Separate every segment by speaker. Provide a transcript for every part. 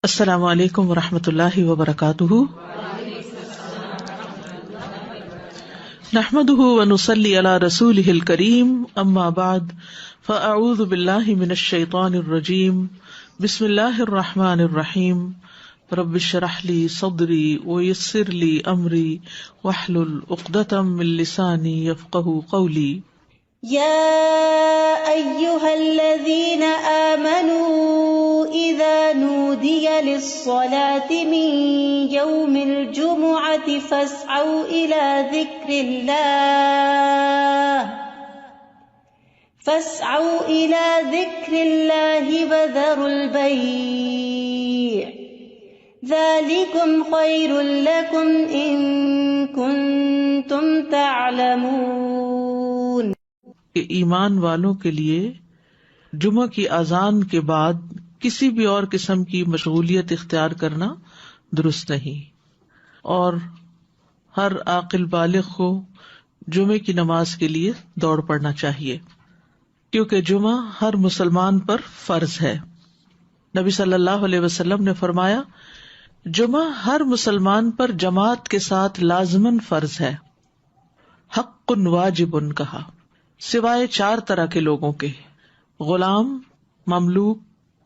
Speaker 1: السلام علیکم ورحمۃ اللہ وبرکاتہ، نحمده ونصلی علی رسولہ الکریم، اما بعد فاعوذ باللہ من الشیطان الرجیم، بسم اللہ الرحمن الرحیم، رب اشرح لی صدری ویسر لی امری واحلل عقدۃ من لسانی یفقہوا قولی۔
Speaker 2: يا أيها الذين آمنوا إذا نودي للصلاة من يوم الجمعة فاسعوا إلى ذكر الله وذروا البيع ذلكم خير لكم إن كنتم تعلمون۔
Speaker 1: ایمان والوں کے لیے جمعہ کی اذان کے بعد کسی بھی اور قسم کی مشغولیت اختیار کرنا درست نہیں، اور ہر عاقل بالغ کو جمعے کی نماز کے لیے دوڑ پڑنا چاہیے، کیونکہ جمعہ ہر مسلمان پر فرض ہے۔ نبی صلی اللہ علیہ وسلم نے فرمایا، جمعہ ہر مسلمان پر جماعت کے ساتھ لازماً فرض ہے، حق واجب کہا، سوائے 4 طرح کے لوگوں کے: غلام، مملوک،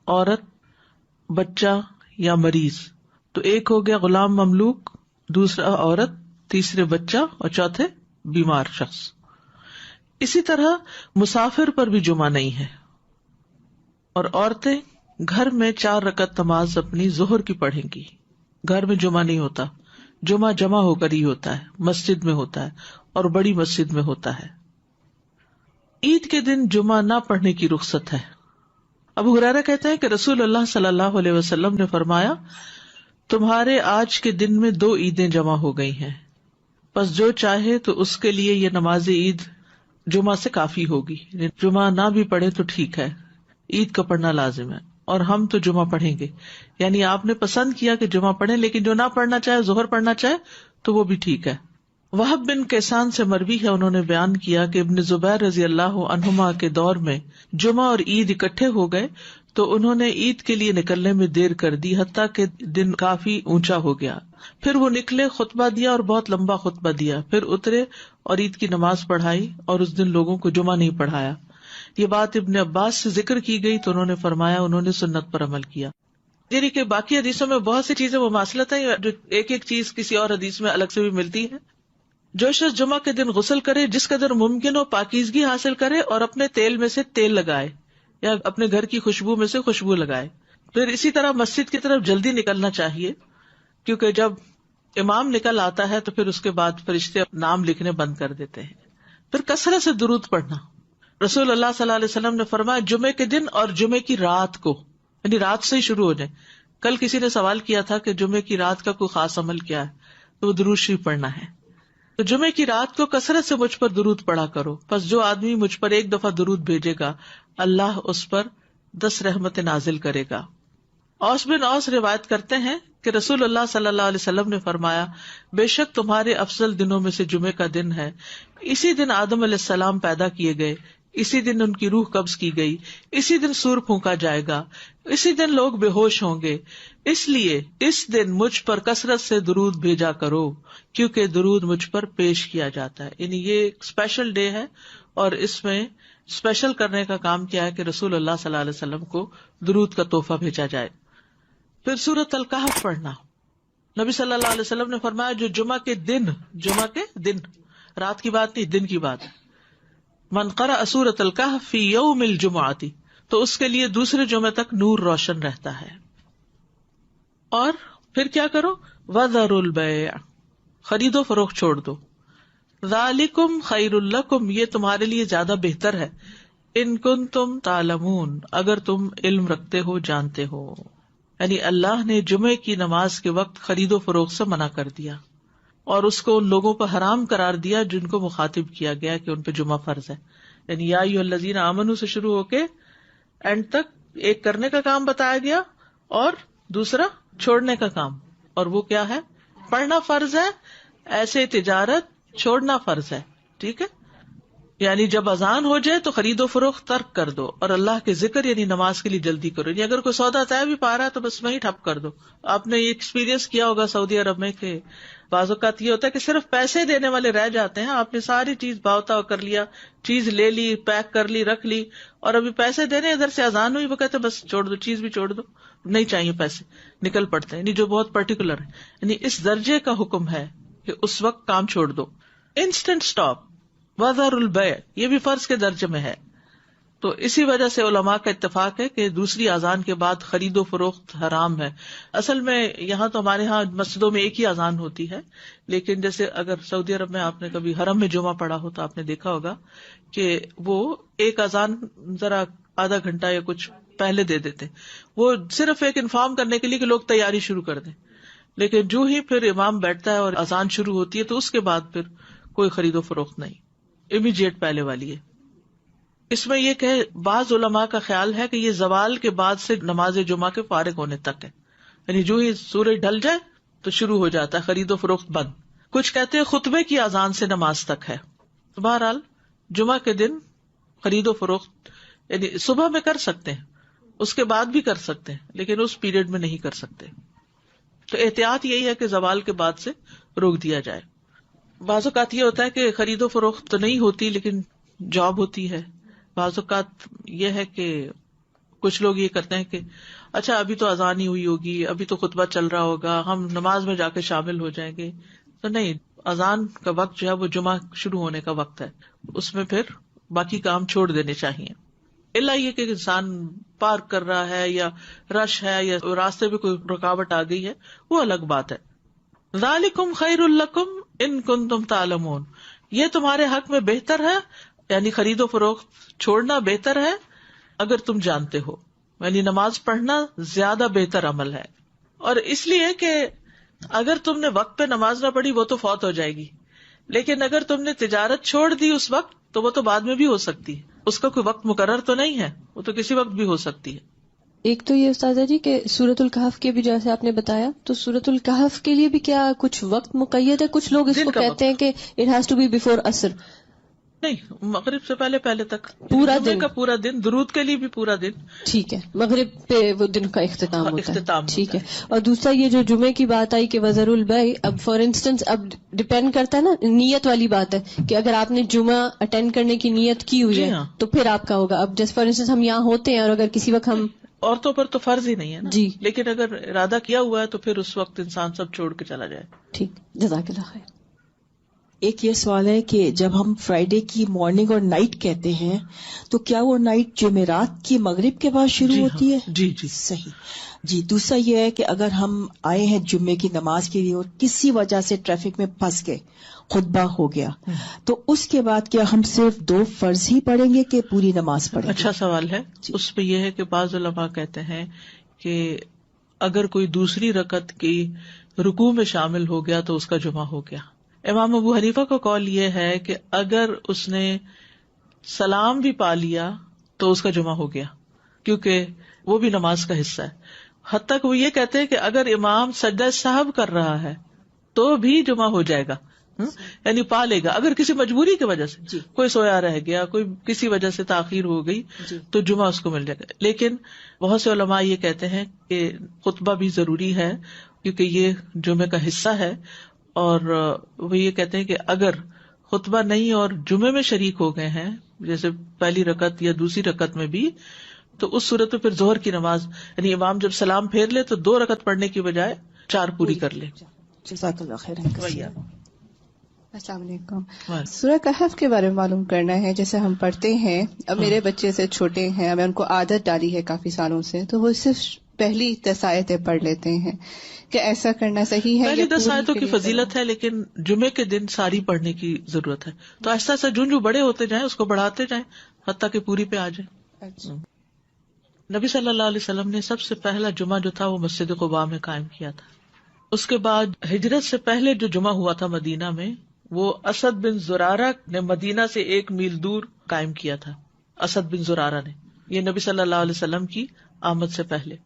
Speaker 1: عورت، بچہ یا مریض۔ تو ایک ہو گیا غلام، مملوک، دوسرا عورت، تیسرے بچہ اور چوتھے بیمار شخص۔ اسی طرح مسافر پر بھی جمعہ نہیں ہے، اور عورتیں گھر میں 4 رکعت نماز اپنی ظہر کی پڑھیں گی۔ گھر میں جمعہ نہیں ہوتا، جمعہ جمع ہو کر ہی ہوتا ہے، مسجد میں ہوتا ہے، اور بڑی مسجد میں ہوتا ہے۔ عید کے دن جمعہ نہ پڑھنے کی رخصت ہے۔ ابو ہریرہ کہتے ہیں کہ رسول اللہ صلی اللہ علیہ وسلم نے فرمایا، تمہارے آج کے دن میں 2 عیدیں جمع ہو گئی ہیں، پس جو چاہے تو اس کے لیے یہ نماز عید جمعہ سے کافی ہوگی۔ جمعہ نہ بھی پڑھے تو ٹھیک ہے، عید کا پڑھنا لازم ہے، اور ہم تو جمعہ پڑھیں گے۔ یعنی آپ نے پسند کیا کہ جمعہ پڑھیں، لیکن جو نہ پڑھنا چاہے، ظہر پڑھنا چاہے تو وہ بھی ٹھیک ہے۔ وہب بن کیسان سے مروی ہے، انہوں نے بیان کیا کہ ابن زبیر رضی اللہ عنہما کے دور میں جمعہ اور عید اکٹھے ہو گئے تو انہوں نے عید کے لیے نکلنے میں دیر کر دی، حتیٰ کہ دن کافی اونچا ہو گیا۔ پھر وہ نکلے، خطبہ دیا اور بہت لمبا خطبہ دیا، پھر اترے اور عید کی نماز پڑھائی، اور اس دن لوگوں کو جمعہ نہیں پڑھایا۔ یہ بات ابن عباس سے ذکر کی گئی تو انہوں نے فرمایا انہوں نے سنت پر عمل کیا۔ یعنی کہ باقی حدیثوں میں بہت سی چیزیں مماثلت ہیں، جو ایک ایک چیز کسی اور حدیث میں الگ سے بھی ملتی ہے۔ جو شخص جمعہ کے دن غسل کرے، جس قدر ممکن ہو پاکیزگی حاصل کرے، اور اپنے تیل میں سے تیل لگائے یا اپنے گھر کی خوشبو میں سے خوشبو لگائے۔ پھر اسی طرح مسجد کی طرف جلدی نکلنا چاہیے، کیونکہ جب امام نکل آتا ہے تو پھر اس کے بعد فرشتے نام لکھنے بند کر دیتے ہیں۔ پھر کثرت سے درود پڑھنا۔ رسول اللہ صلی اللہ علیہ وسلم نے فرمایا، جمعے کے دن اور جمعے کی رات کو، یعنی رات سے ہی شروع ہو جائے۔ کل کسی نے سوال کیا تھا کہ جمعے کی رات کا کوئی خاص عمل کیا ہے، تو وہ درود شریف پڑھنا ہے۔ تو جمعے کی رات کو کثرت سے مجھ پر درود پڑھا کرو، پس جو آدمی مجھ پر ایک دفعہ درود بھیجے گا، اللہ اس پر 10 رحمتیں نازل کرے گا۔ اوس بن اوس روایت کرتے ہیں کہ رسول اللہ صلی اللہ علیہ وسلم نے فرمایا، بے شک تمہارے افضل دنوں میں سے جمعے کا دن ہے۔ اسی دن آدم علیہ السلام پیدا کیے گئے، اسی دن ان کی روح قبض کی گئی، اسی دن سور پھونکا جائے گا، اسی دن لوگ بے ہوش ہوں گے، اس لیے اس دن مجھ پر کثرت سے درود بھیجا کرو، کیونکہ درود مجھ پر پیش کیا جاتا ہے۔ یعنی یہ ایک اسپیشل ڈے ہے، اور اس میں اسپیشل کرنے کا کام کیا ہے کہ رسول اللہ صلی اللہ علیہ وسلم کو درود کا تحفہ بھیجا جائے۔ پھر سورۃ الکہف پڑھنا۔ نبی صلی اللہ علیہ وسلم نے فرمایا، جو جمعہ کے دن، رات کی بات نہیں، دن کی بات، من قرأ سورۃ الکہف فی یوم الجمعۃ، تو اس کے لیے دوسرے جمعے تک نور روشن رہتا ہے۔ اور پھر کیا کرو، وذروا البیع، خرید و فروخت چھوڑ دو، ذالکم خیر لکم، یہ تمہارے لیے زیادہ بہتر ہے، ان کنتم تعلمون، اگر تم علم رکھتے ہو، جانتے ہو۔ یعنی اللہ نے جمعے کی نماز کے وقت خرید و فروخت سے منع کر دیا، اور اس کو ان لوگوں پر حرام قرار دیا جن کو مخاطب کیا گیا کہ ان پہ جمعہ فرض ہے۔ یعنی یا ایھا الذین آمنوا سے شروع ہو کے اینڈ تک ایک کرنے کا کام بتایا گیا اور دوسرا چھوڑنے کا کام، اور وہ کیا ہے؟ پڑھنا فرض ہے، ایسے تجارت چھوڑنا فرض ہے۔ ٹھیک ہے، یعنی جب اذان ہو جائے تو خرید و فروخت ترک کر دو اور اللہ کے ذکر یعنی نماز کے لیے جلدی کرو. یعنی اگر کوئی سودا طے بھی پا رہا ہے تو بس وہیں ٹھپ کر دو. آپ نے یہ ایکسپیرینس کیا ہوگا سعودی عرب میں کہ بعض اوقات یہ ہوتا ہے کہ صرف پیسے دینے والے رہ جاتے ہیں. آپ نے ساری چیز بھاؤتا کر لیا, چیز لے لی, پیک کر لی, رکھ لی, اور ابھی پیسے دینے ادھر سے اذان ہوئی, وہ کہتے بس چھوڑ دو, چیز بھی چھوڑ دو, نہیں چاہیے پیسے, نکل پڑتے ہیں. یعنی جو بہت پرٹیکولر ہے, یعنی اس درجے کا حکم ہے کہ اس وقت کام چھوڑ دو. انسٹنٹ اسٹاپ, وذر البیع, یہ بھی فرض کے درجے میں ہے. تو اسی وجہ سے علماء کا اتفاق ہے کہ دوسری اذان کے بعد خرید و فروخت حرام ہے. اصل میں یہاں تو ہمارے ہاں مسجدوں میں ایک ہی اذان ہوتی ہے, لیکن جیسے اگر سعودی عرب میں آپ نے کبھی حرم میں جمعہ پڑھا ہو تو آپ نے دیکھا ہوگا کہ وہ ایک اذان ذرا آدھا گھنٹہ یا کچھ پہلے دے دیتے, وہ صرف ایک انفارم کرنے کے لیے کہ لوگ تیاری شروع کر دیں. لیکن جو ہی پھر امام بیٹھتا ہے اور اذان شروع ہوتی ہے تو اس کے بعد پھر کوئی خرید و فروخت نہیں, امیڈیٹ پہلے والی ہے. اس میں یہ کہ بعض علماء کا خیال ہے کہ یہ زوال کے بعد سے نماز جمعہ کے فارغ ہونے تک ہے, یعنی جو ہی سورج ڈھل جائے تو شروع ہو جاتا ہے خرید و فروخت بند. کچھ کہتے ہیں خطبے کی اذان سے نماز تک ہے. بہرحال جمعہ کے دن خرید و فروخت یعنی صبح میں کر سکتے ہیں, اس کے بعد بھی کر سکتے ہیں, لیکن اس پیریڈ میں نہیں کر سکتے. تو احتیاط یہی ہے کہ زوال کے بعد سے روک دیا جائے. بعض اوقات یہ ہوتا ہے کہ خرید و فروخت تو نہیں ہوتی لیکن جاب ہوتی ہے. بعض اوقات یہ ہے کہ کچھ لوگ یہ کرتے ہیں کہ اچھا ابھی تو اذان ہی ہوئی ہوگی, ابھی تو خطبہ چل رہا ہوگا, ہم نماز میں جا کے شامل ہو جائیں گے. تو نہیں, اذان کا وقت جو ہے وہ جمعہ شروع ہونے کا وقت ہے, اس میں پھر باقی کام چھوڑ دینے چاہیے. الا یہ کہ انسان پارک کر رہا ہے یا رش ہے یا راستے میں کوئی رکاوٹ آ گئی ہے, وہ الگ بات ہے. ذالکم خیر لکم ان کنتم تعلمون, یہ تمہارے حق میں بہتر ہے, یعنی خرید و فروخت چھوڑنا بہتر ہے اگر تم جانتے ہو. یعنی نماز پڑھنا زیادہ بہتر عمل ہے. اور اس لیے کہ اگر تم نے وقت پہ نماز نہ پڑھی وہ تو فوت ہو جائے گی, لیکن اگر تم نے تجارت چھوڑ دی اس وقت تو وہ تو بعد میں بھی ہو سکتی ہے, اس کا کوئی وقت مقرر تو نہیں ہے, وہ تو کسی وقت بھی ہو سکتی ہے.
Speaker 3: ایک تو یہ استاذہ جی کہ سورۃ الکہف کے بھی جیسے آپ نے بتایا, تو سورۃ الکہف کے لیے بھی کیا کچھ وقت مقید ہے؟ کچھ لوگ اس کو کہتے ہیں کہ it has to be before عصر.
Speaker 1: نہیں, مغرب سے پہلے تک
Speaker 3: پورا دن
Speaker 1: کا پورا دن, درود کے لیے بھی پورا دن.
Speaker 3: ٹھیک ہے, مغرب پہ وہ دن کا اختتام ہوتا ہے. ٹھیک ہے. اور دوسرا یہ جو جمعے کی بات آئی کہ وذر البیع, اب فار انسٹنس اب ڈپینڈ کرتا ہے نا, نیت والی بات ہے کہ اگر آپ نے جمعہ اٹینڈ کرنے کی نیت کی ہوئی ہے تو پھر آپ کا ہوگا. اب جیسے فار انسٹنس ہم یہاں ہوتے ہیں اور اگر کسی وقت ہم,
Speaker 1: عورتوں پر تو فرض ہی نہیں ہے نا
Speaker 3: جی,
Speaker 1: لیکن اگر ارادہ کیا ہوا ہے تو پھر اس وقت انسان سب چھوڑ کے چلا جائے.
Speaker 3: ٹھیک, جزاک اللہ خیر.
Speaker 4: ایک یہ سوال ہے کہ جب ہم فرائیڈے کی مارننگ اور نائٹ کہتے ہیں تو کیا وہ نائٹ جمعرات کی مغرب کے بعد شروع ہوتی ہے؟
Speaker 1: جی
Speaker 4: صحیح. جی, دوسرا یہ ہے کہ اگر ہم آئے ہیں جمعے کی نماز کے لیے اور کسی وجہ سے ٹریفک میں پھنس گئے, خطبہ ہو گیا, تو اس کے بعد کیا ہم صرف 2 فرض ہی پڑھیں گے کہ پوری نماز پڑھیں گے؟
Speaker 1: اچھا سوال ہے. اس پہ یہ ہے کہ بعض علماء کہتے ہیں کہ اگر کوئی دوسری رکعت کی رکوع میں شامل ہو گیا تو اس کا جمعہ ہو گیا. امام ابو حنیفہ کا قول یہ ہے کہ اگر اس نے سلام بھی پا لیا تو اس کا جمعہ ہو گیا, کیونکہ وہ بھی نماز کا حصہ ہے. حتیٰ کہ وہ یہ کہتے ہیں کہ اگر امام سجدہ سہو کر رہا ہے تو بھی جمعہ ہو جائے گا, یعنی پا لے گا. اگر کسی مجبوری کی وجہ سے کوئی سویا رہ گیا, کوئی کسی وجہ سے تاخیر ہو گئی تو جمعہ اس کو مل جائے گا. لیکن بہت سے علماء یہ کہتے ہیں کہ خطبہ بھی ضروری ہے کیونکہ یہ جمعے کا حصہ ہے, اور وہ یہ کہتے ہیں کہ اگر خطبہ نہیں اور جمعے میں شریک ہو گئے ہیں, جیسے پہلی رکعت یا دوسری رکعت میں بھی, تو اس صورت میں پھر ظہر کی نماز یعنی امام جب سلام پھیر لے تو 2 رکعت پڑھنے کی بجائے 4 پوری کر لے.
Speaker 4: جزاک اللہ خیر.
Speaker 5: السلام علیکم. سورہ کہف کے بارے میں معلوم کرنا ہے. جیسے ہم پڑھتے ہیں, اب میرے بچے سے چھوٹے ہیں, اب میں ان کو عادت ڈالی ہے کافی سالوں سے, تو وہ صرف پہلی 10 آیتیں پڑھ لیتے ہیں. کہ ایسا کرنا صحیح ہے؟
Speaker 1: پہلی 10 آیتوں کی فضیلت ہے, لیکن جمعے کے دن ساری پڑھنے کی ضرورت ہے. تو ایسا ایسا جو بڑے ہوتے جائیں اس کو بڑھاتے جائیں حتیٰ کہ پوری پہ آ جائے.
Speaker 5: اچھا.
Speaker 1: نبی صلی اللہ علیہ وسلم نے سب سے پہلا جمعہ جو تھا وہ مسجد قباء میں قائم کیا تھا. اس کے بعد ہجرت سے پہلے جو جمعہ ہوا تھا مدینہ میں, وہ اسد بن زرارہ نے مدینہ سے 1 میل دور قائم کیا تھا. اسد بن زرارہ نے, یہ نبی صلی اللہ علیہ وسلم کی آمد سے پہلے.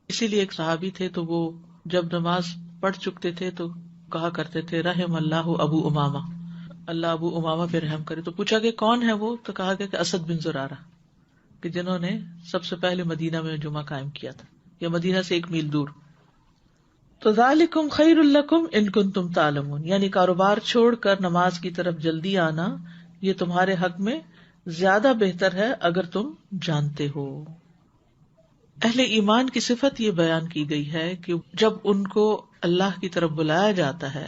Speaker 1: اسی لیے ایک صحابی تھے تو وہ جب نماز پڑھ چکتے تھے تو کہا کرتے تھے رحم اللہ ابو امامہ, اللہ ابو امامہ پہ رحم کرے. تو پوچھا کہ کون ہے وہ؟ تو کہا گیا کہ اسد بن زرارہ، کہ جنہوں نے سب سے پہلے مدینہ میں جمعہ قائم کیا تھا، یا مدینہ سے 1 میل دور. تو ذالکم خیر لکم ان کنتم تعلمون، یعنی کاروبار چھوڑ کر نماز کی طرف جلدی آنا یہ تمہارے حق میں زیادہ بہتر ہے اگر تم جانتے ہو. اہل ایمان کی صفت یہ بیان کی گئی ہے کہ جب ان کو اللہ کی طرف بلایا جاتا ہے،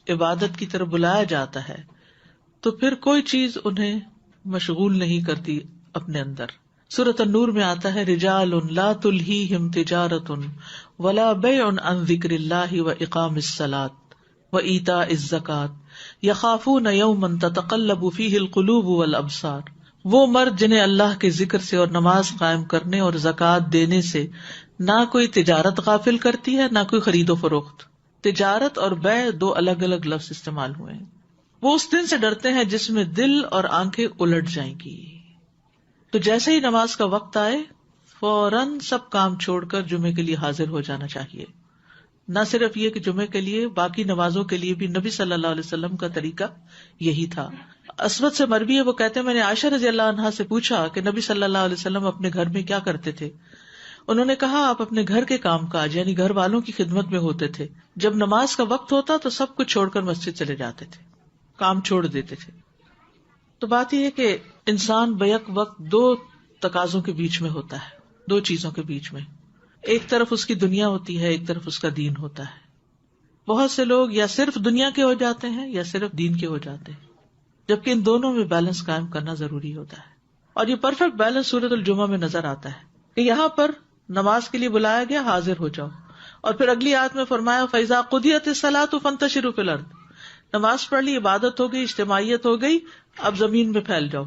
Speaker 1: عبادت کی طرف بلایا جاتا ہے، تو پھر کوئی چیز انہیں مشغول نہیں کرتی اپنے اندر. سورۃ النور میں آتا ہے رجال لا تلہیہم تجارۃ ولا بیع عن ذکر اللہ واقام الصلاۃ وایتاء الزکاۃ یخافون یوما تتقلب فیہ القلوب والابصار. وہ مرد جنہیں اللہ کے ذکر سے اور نماز قائم کرنے اور زکوٰۃ دینے سے نہ کوئی تجارت غافل کرتی ہے، نہ کوئی خرید و فروخت. تجارت اور بیع 2 الگ الگ لفظ استعمال ہوئے ہیں. وہ اس دن سے ڈرتے ہیں جس میں دل اور آنکھیں الٹ جائیں گی. تو جیسے ہی نماز کا وقت آئے فوراً سب کام چھوڑ کر جمعے کے لیے حاضر ہو جانا چاہیے. نہ صرف یہ کہ جمعے کے لیے، باقی نمازوں کے لیے بھی نبی صلی اللہ علیہ وسلم کا طریقہ یہی تھا. اسود سے مروی ہے، وہ کہتے ہیں میں نے عائشہ رضی اللہ عنہا سے پوچھا کہ نبی صلی اللہ علیہ وسلم اپنے گھر میں کیا کرتے تھے. انہوں نے کہا آپ اپنے گھر کے کام کاج یعنی گھر والوں کی خدمت میں ہوتے تھے. جب نماز کا وقت ہوتا تو سب کچھ چھوڑ کر مسجد چلے جاتے تھے، کام چھوڑ دیتے تھے. تو بات یہ ہے کہ انسان بیک وقت 2 تقاضوں کے بیچ میں ہوتا ہے، 2 چیزوں کے بیچ میں. ایک طرف اس کی دنیا ہوتی ہے، ایک طرف اس کا دین ہوتا ہے. بہت سے لوگ یا صرف دنیا کے ہو جاتے ہیں یا صرف دین کے ہو جاتے ہیں، جبکہ ان دونوں میں بیلنس قائم کرنا ضروری ہوتا ہے. اور یہ پرفیکٹ بیلنس سورۃ الجمعہ میں نظر آتا ہے کہ یہاں پر نماز کے لیے بلایا گیا، حاضر ہو جاؤ. اور پھر اگلی آیت میں فرمایا فَإِذَا قُضِيَتِ الصَّلَاةُ فَانتَشِرُوا فِي الْأَرْضِ. نماز پڑھ لی، عبادت ہو گئی، اجتماعیت ہو گئی، اب زمین میں پھیل جاؤ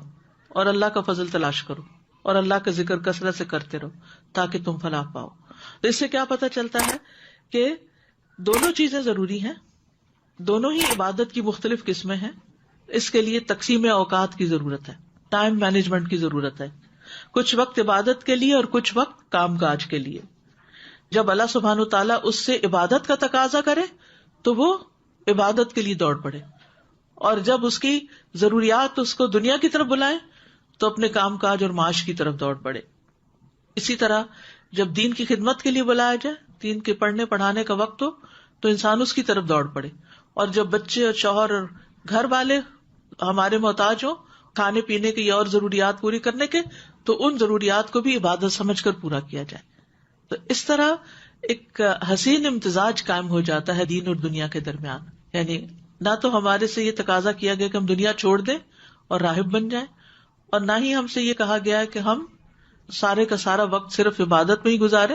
Speaker 1: اور اللہ کا فضل تلاش کرو اور اللہ کا ذکر کثرت سے کرتے رہو تاکہ تم فلاح پاؤ. تو اس سے کیا پتہ چلتا ہے کہ دونوں چیزیں ضروری ہیں، دونوں ہی عبادت کی مختلف قسمیں ہیں. اس کے لیے تقسیم اوقات کی ضرورت ہے، ٹائم مینجمنٹ کی ضرورت ہے. کچھ وقت عبادت کے لیے اور کچھ وقت کام کاج کے لیے. جب اللہ سبحانہ وتعالیٰ اس سے عبادت کا تقاضا کرے تو وہ عبادت کے لیے دوڑ پڑے، اور جب اس کی ضروریات اس کو دنیا کی طرف بلائیں تو اپنے کام کاج اور معاش کی طرف دوڑ پڑے. اسی طرح جب دین کی خدمت کے لیے بلایا جائے، دین کے پڑھنے پڑھانے کا وقت ہو تو انسان اس کی طرف دوڑ پڑے. اور جب بچے اور شوہر اور گھر والے ہمارے محتاج ہوں کھانے پینے کی اور ضروریات پوری کرنے کے، تو ان ضروریات کو بھی عبادت سمجھ کر پورا کیا جائے. تو اس طرح ایک حسین امتزاج قائم ہو جاتا ہے دین اور دنیا کے درمیان. یعنی نہ تو ہمارے سے یہ تقاضا کیا گیا کہ ہم دنیا چھوڑ دیں اور راہب بن جائیں، اور نہ ہی ہم سے یہ کہا گیا ہے کہ ہم سارے کا سارا وقت صرف عبادت میں ہی گزارے.